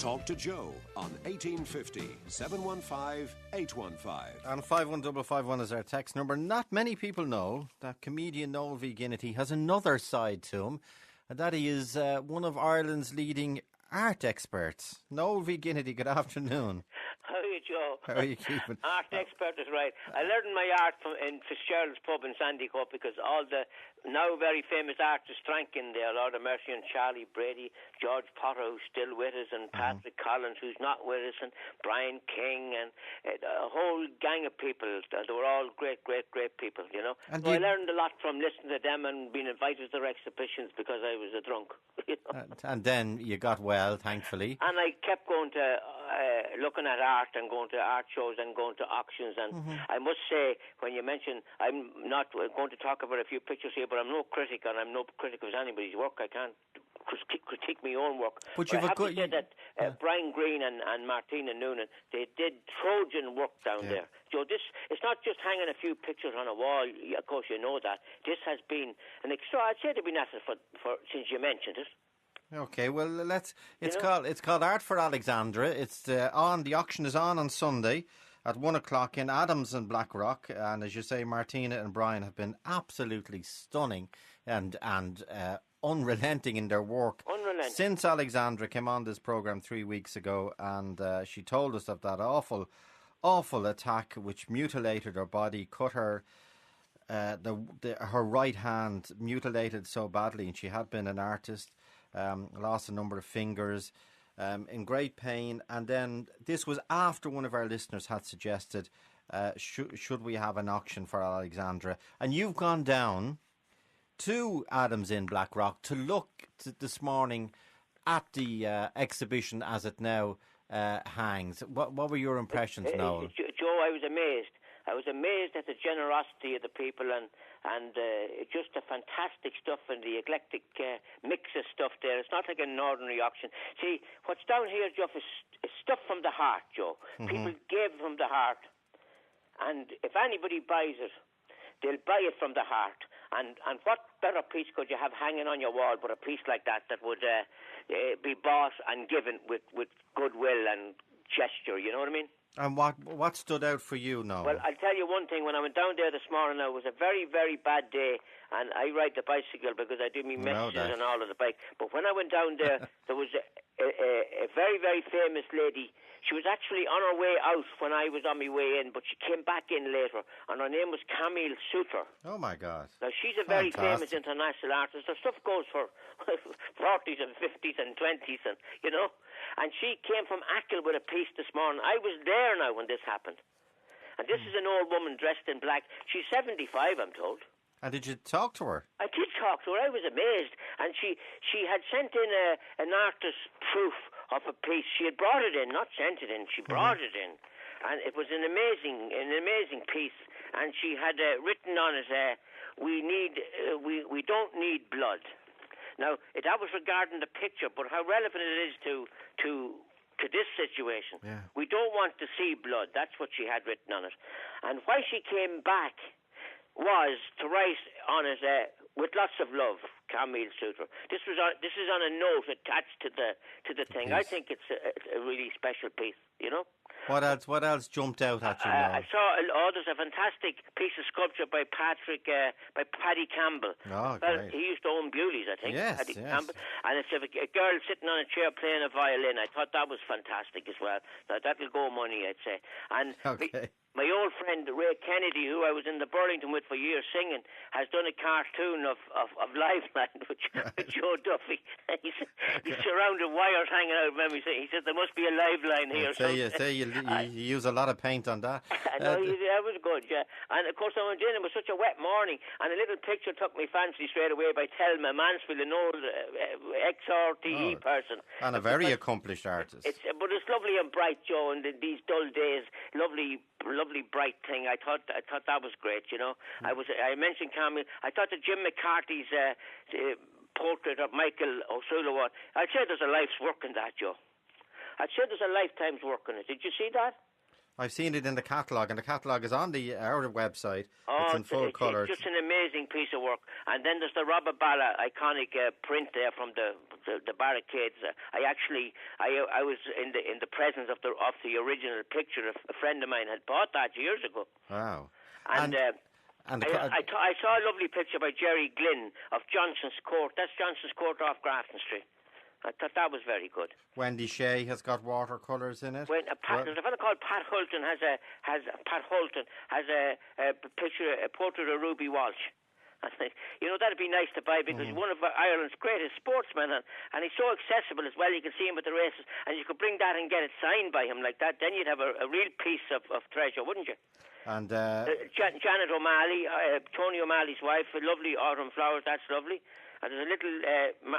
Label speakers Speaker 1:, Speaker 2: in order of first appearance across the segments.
Speaker 1: Talk to Joe on 1850 715 815.
Speaker 2: And 51551 is our text number. Not many people know that comedian Noel V. Ginnity has another side to him, and that he is one of Ireland's leading art experts. Noel V. Ginnity, good afternoon.
Speaker 3: How are you, Joe?
Speaker 2: How are you keeping?
Speaker 3: Art expert is right. I learned my art in Fitzgerald's pub in Sandycote because all the now very famous artists drank in there. Lord of Mercy and Charlie Brady, George Potter, who's still with us, and Patrick Collins, who's not with us, and Brian King, and a whole gang of people. They were all great, great, great people, you know. And so I learned a lot from listening to them and being invited to their exhibitions because I was a drunk. You know?
Speaker 2: And then you got well, thankfully.
Speaker 3: And I kept going to looking at art and going to art shows and going to auctions. And I must say, when you mention, I'm not going to talk about a few pictures here, but I'm no critic, and I'm no critic of anybody's work. I can't critique my own work.
Speaker 2: But you've
Speaker 3: I have to say that Brian Greene and Martina Noonan, they did Trojan work down there. So it's not just hanging a few pictures on a wall. Of course, you know that. This has been an extra. I'd say they've been at it for since you mentioned it.
Speaker 2: Okay, well, it's called Art for Alexandra. It's on. The auction is on Sunday at 1:00 in Adams and Blackrock. And as you say, Martina and Brian have been absolutely stunning and unrelenting in their work.
Speaker 3: Unrelenting. Since
Speaker 2: Alexandra came on this programme 3 weeks ago, and she told us of that awful attack which mutilated her body, cut her. Her right hand mutilated so badly, and she had been an artist. Lost a number of fingers, in great pain. And then this was after one of our listeners had suggested, should we have an auction for Alexandra? And you've gone down to Adams in Blackrock to look this morning at the exhibition as it now hangs. What were your impressions, Noel?
Speaker 3: Joe, I was amazed. I was amazed at the generosity of the people and just the fantastic stuff and the eclectic mix of stuff there. It's not like an ordinary auction. See, what's down here, Joe, is stuff from the heart, Joe. People gave from the heart. And if anybody buys it, they'll buy it from the heart. And what better piece could you have hanging on your wall but a piece like that would be bought and given with goodwill and gesture, you know what I mean?
Speaker 2: And what stood out for you, Noel?
Speaker 3: Well, I'll tell you one thing. When I went down there this morning, it was a very, very bad day, and I ride the bicycle because I do me messages and all of the bike. But when I went down there, there was a very, very famous lady. She was actually on her way out when I was on my way in, but she came back in later, and her name was Camille Souter.
Speaker 2: Oh, my God.
Speaker 3: Now, she's a very famous international artist. Her stuff goes for 40s and 50s and 20s, and you know. And she came from Achill with a piece this morning. I was there now when this happened. And this is an old woman dressed in black. She's 75, I'm told.
Speaker 2: And did you talk to her?
Speaker 3: I did talk to her. I was amazed. And she had sent in an artist's proof of a piece. She had brought it in, not sent it in. She brought it in. And it was an amazing piece. And she had written on it, we don't need blood. Now, that was regarding the picture, but how relevant it is to this situation. Yeah. We don't want to see blood. That's what she had written on it. And why she came back was to write on it, with lots of love, Camille Souter. This is on a note attached to the thing. Piece. I think it's a really special piece, you know?
Speaker 2: What else jumped out at you now?
Speaker 3: I saw, there's a fantastic piece of sculpture by Paddy Campbell.
Speaker 2: Oh, great.
Speaker 3: He used to own Bewley's, I think, Paddy Campbell. And it's a girl sitting on a chair playing a violin. I thought that was fantastic as well. That'll go money, I'd say. And my old friend Ray Kennedy, who I was in the Burlington with for years singing, has done a cartoon of Liveline with Joe Duffy. He's surrounded wires hanging out of him. He said there must be a Liveline here.
Speaker 2: You use a lot of paint on that.
Speaker 3: No, that was good, yeah. And of course I went in, it was such a wet morning, and a little picture took me fancy straight away by Thelma Mansfield, an old ex-RTE person.
Speaker 2: And a very accomplished artist.
Speaker 3: But it's lovely and bright, Joe, and these dull days, lovely bright thing. I thought that was great, you know. I mentioned Camille. I thought that Jim McCarthy's portrait of Michael O'Sullivan, I'd say there's a life's work in that, Joe. I'd say there's a lifetime's work in it. Did you see that?
Speaker 2: I've seen it in the catalogue, and the catalogue is on our website.
Speaker 3: Oh,
Speaker 2: it's in full colour.
Speaker 3: It's just an amazing piece of work. And then there's the Robert Balla iconic print there from the barricades. I was in the presence of the original picture. A friend of mine had bought that years ago.
Speaker 2: Wow.
Speaker 3: And I saw a lovely picture by Jerry Glynn of Johnson's Court. That's Johnson's Court off Grafton Street. I thought that was very good.
Speaker 2: Wendy Shea has got watercolours in it.
Speaker 3: There's a fellow called Pat Hulton has a picture, a portrait of Ruby Walsh. I think, that'd be nice to buy because he's one of Ireland's greatest sportsmen, and he's so accessible as well. You can see him at the races, and you could bring that and get it signed by him like that. Then you'd have a real piece of treasure, wouldn't you?
Speaker 2: And
Speaker 3: Janet O'Malley, Tony O'Malley's wife, lovely autumn flowers. That's lovely. And there's a little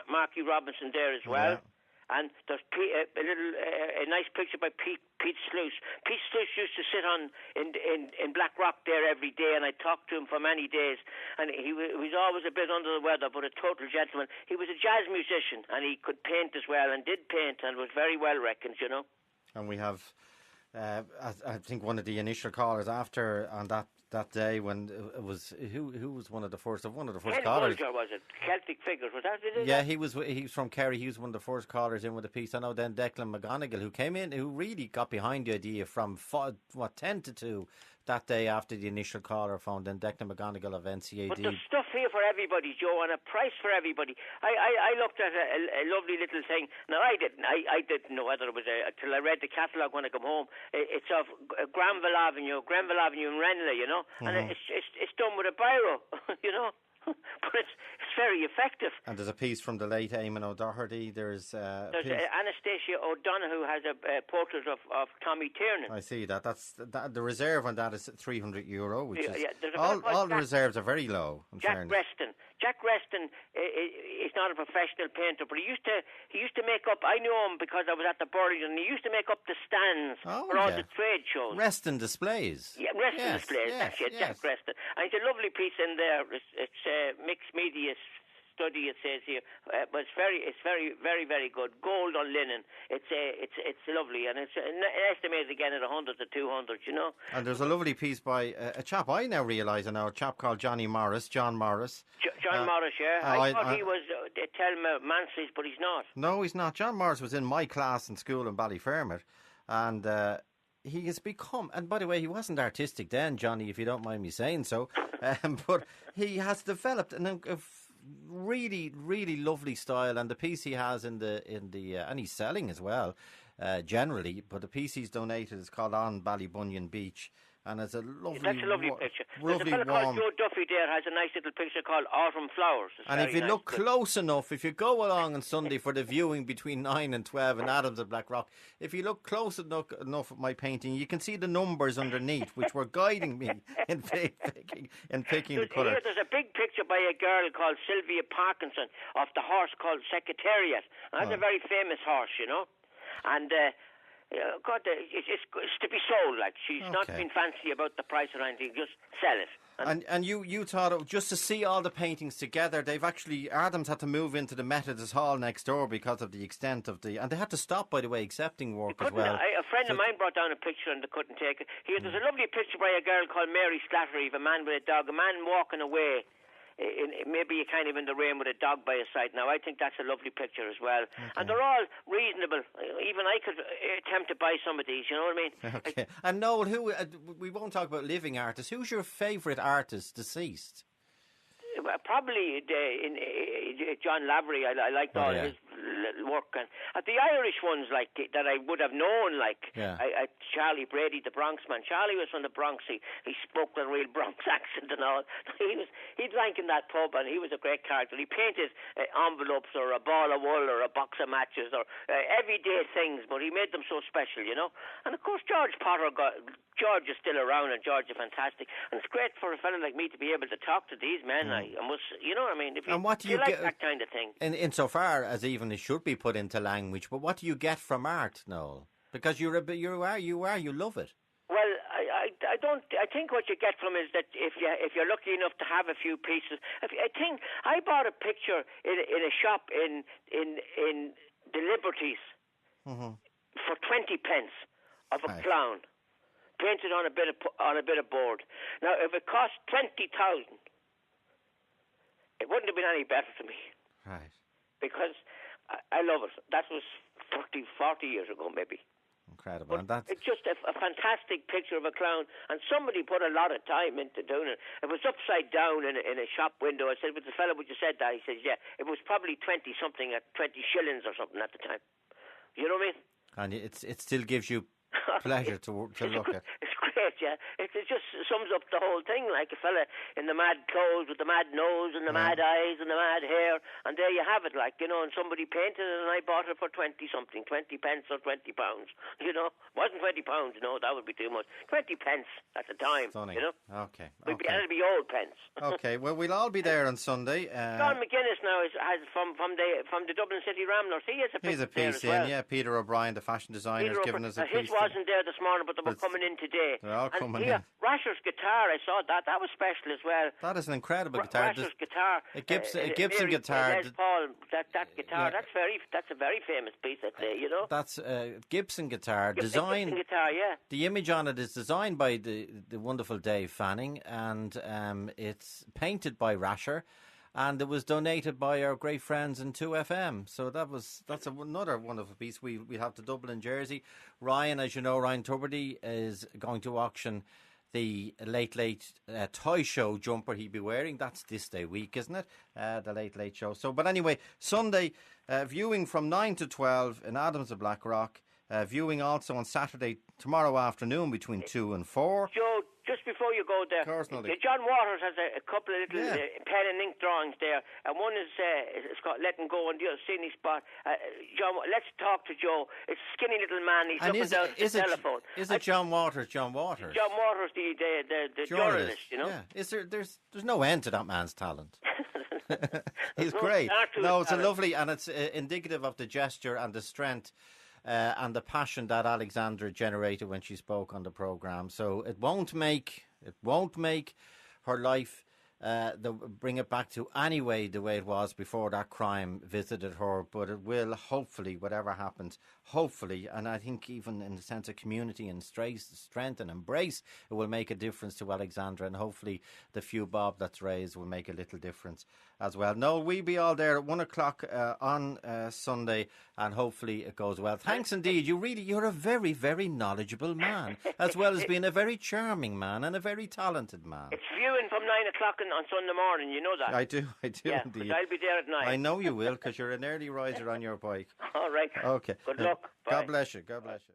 Speaker 3: Marky Robinson there as well. Yeah. And there's a nice picture by Pete Sluice. Pete Sluice used to sit in Blackrock there every day, and I talked to him for many days. And he was always a bit under the weather, but a total gentleman. He was a jazz musician, and he could paint as well, and did paint, and was very well reckoned,
Speaker 2: And we have, I think, one of the initial callers after on that day when it was who was one of the first
Speaker 3: Ken
Speaker 2: callers.
Speaker 3: Bulger, was it? Celtic Figures, was that it?
Speaker 2: Yeah, he was from Kerry. He was one of the first callers in with a piece. I know then Declan McGonigal, who came in, who really got behind the idea from 10 to 2 that day after the initial caller phone. Then Declan McGonigal of NCAD.
Speaker 3: But there's stuff here for everybody, Joe, and a price for everybody. I looked at a lovely little thing. Now I didn't know whether it was until I read the catalogue when I come home. It's of Granville Avenue in Renly, and it's done with a biro, but it's very effective.
Speaker 2: And there's a piece from the late Eamon O'Doherty. There's
Speaker 3: Anastasia O'Donoghue has a portrait of Tommy Tiernan.
Speaker 2: I see that. The reserve on that is €300, which is
Speaker 3: all
Speaker 2: the reserves are very low.
Speaker 3: Jack Reston is not a professional painter, but he used to make up. I knew him because I was at the Burlington. He used to make up the stands for all the trade shows.
Speaker 2: Reston displays.
Speaker 3: Yeah, Reston displays. That's it, Jack Reston. And it's a lovely piece in there. It's mixed media study. It says here, but it's very, very good. Gold on linen. It's lovely, and it's estimated again at 100 to 200.
Speaker 2: And there's a lovely piece by a chap I now realise a chap called John Morris.
Speaker 3: John Morris, yeah. I thought he was Telma Mansley's, but he's not.
Speaker 2: No, he's not. John Morris was in my class in school in Ballyfermot, and he has become, and by the way, he wasn't artistic then, Johnny, if you don't mind me saying so, but he has developed a really, really lovely style, and the piece he has in the and he's selling as well, generally. But the piece he's donated is called On Ballybunion Beach, and it's a lovely.
Speaker 3: That's a lovely picture. There's a
Speaker 2: Lovely,
Speaker 3: fellow called
Speaker 2: warm.
Speaker 3: Joe Duffy there has a nice little picture called Autumn Flowers. It's
Speaker 2: And if
Speaker 3: very
Speaker 2: you
Speaker 3: nice.
Speaker 2: look close enough, if you go along on Sunday for the viewing between 9 and 12 in Adams at Blackrock, if you look close enough at my painting, you can see the numbers underneath, which were guiding me in picking the colour.
Speaker 3: There's a big picture by a girl called Sylvia Parkinson of the horse called Secretariat. And that's a very famous horse, And God, it's to be sold. Like she's not been fancy about the price or anything. Just sell it.
Speaker 2: And you thought just to see all the paintings together, they've actually, Adams had to move into the Methodist Hall next door because of the extent of and they had to stop, by the way, accepting work as well.
Speaker 3: A friend of mine brought down a picture and they couldn't take it. There's a lovely picture by a girl called Mary Slattery of a man with a dog, a man walking away. Maybe kind of in the rain with a dog by his side. Now, I think that's a lovely picture as well. Okay. And they're all reasonable. Even I could attempt to buy some of these, you know what I mean?
Speaker 2: Okay. And Noel, we won't talk about living artists. Who's your favourite artist deceased?
Speaker 3: Probably John Lavery. I liked all his work, and the Irish ones that I would have known, Charlie Brady, the Bronx man. Charlie was from the Bronx. He spoke with a real Bronx accent and all. He drank in that pub, and he was a great character. He painted envelopes or a ball of wool or a box of matches or everyday things, but he made them so special, And of course, George is still around, and George is fantastic. And it's great for a fellow like me to be able to talk to these men. I must, you know what I mean? If you like that kind of thing.
Speaker 2: Insofar as even it should be put into language, but what do you get from art, Noel? Because you love it.
Speaker 3: Well, I don't. I think what you get from is that if you're lucky enough to have a few pieces. I bought a picture in a shop in the Liberties for 20 pence of a clown. painted on a bit of board. Now, if it cost 20,000, it wouldn't have been any better to me.
Speaker 2: Right.
Speaker 3: Because I love it. That was 40 years ago, maybe.
Speaker 2: Incredible.
Speaker 3: But it's just a fantastic picture of a clown, and somebody put a lot of time into doing it. It was upside down in a shop window. I said, "But the fellow, would you said that?" He says, "Yeah, it was probably 20 something at 20 shillings or something at the time." You know what I mean?
Speaker 2: And it still gives you pleasure to look at.
Speaker 3: It's great, yeah. It just sums up the whole thing, like a fella in the mad clothes with the mad nose and the mad eyes and the mad hair, and there you have it, like, you know, and somebody painted it, and I bought it for 20 something, 20 pence or 20 pounds, you know. It wasn't 20 pounds, no, that would be too much. 20 pence at the time,
Speaker 2: Stunning.
Speaker 3: you know.
Speaker 2: Okay.
Speaker 3: And it'll be old pence.
Speaker 2: Okay, well, we'll all be there on Sunday.
Speaker 3: John McGuinness now has from the Dublin City Ramblers. He is a
Speaker 2: He's a piece in, yeah. Peter O'Brien, the fashion designer, has given us a piece.
Speaker 3: His wasn't there this morning, but they were coming in today.
Speaker 2: They're all coming
Speaker 3: here,
Speaker 2: in.
Speaker 3: Rasher's guitar, I saw that. That was special as well.
Speaker 2: That is an incredible guitar.
Speaker 3: Rasher's guitar.
Speaker 2: A Gibson guitar.
Speaker 3: Les Paul, that guitar. Yeah. That's a very famous piece, I'd say, you know.
Speaker 2: That's a Gibson guitar.
Speaker 3: Gibson guitar, yeah.
Speaker 2: The image on it is designed by the wonderful Dave Fanning, and it's painted by Rasher. And it was donated by our great friends in 2FM. So that's another wonderful piece. We have the Dublin jersey. Ryan, as you know, Ryan Tuberty is going to auction the Late Toy Show jumper he'd be wearing. That's this day week, isn't it? The Late Show. So, but anyway, Sunday, viewing from 9 to 12 in Adams of Blackrock. Viewing also on Saturday, tomorrow afternoon, between 2 and 4.
Speaker 3: Joe, just before you go there, John Waters has a couple of little pen and ink drawings there, and one is it's called Letting Go, and the other Sydney Spot. John, let's talk to Joe. It's a skinny little man. He's looking down at the telephone.
Speaker 2: Is it John Waters? John Waters,
Speaker 3: the journalist. You know.
Speaker 2: Yeah. There's no end to that man's talent. He's great. No, it's a lovely, and it's indicative of the gesture and the strength. And the passion that Alexandra generated when she spoke on the programme. So it won't make her life bring it back to the way it was before that crime visited her, but it will hopefully, whatever happens, hopefully, and I think even in the sense of community and strength and embrace, it will make a difference to Alexandra, and hopefully the few bob that's raised will make a little difference as well. No, we'll be all there at 1 o'clock on Sunday, and hopefully it goes well. Thanks indeed. You're a very, very knowledgeable man, as well as being a very charming man and a very talented man.
Speaker 3: It's viewing from 9 o'clock on Sunday morning, you know that.
Speaker 2: I do
Speaker 3: yeah,
Speaker 2: indeed.
Speaker 3: I'll be there at 9.
Speaker 2: I know you will, because you're an early riser on your bike.
Speaker 3: All right.
Speaker 2: Okay.
Speaker 3: Good luck. Bye.
Speaker 2: God bless you. God bless you.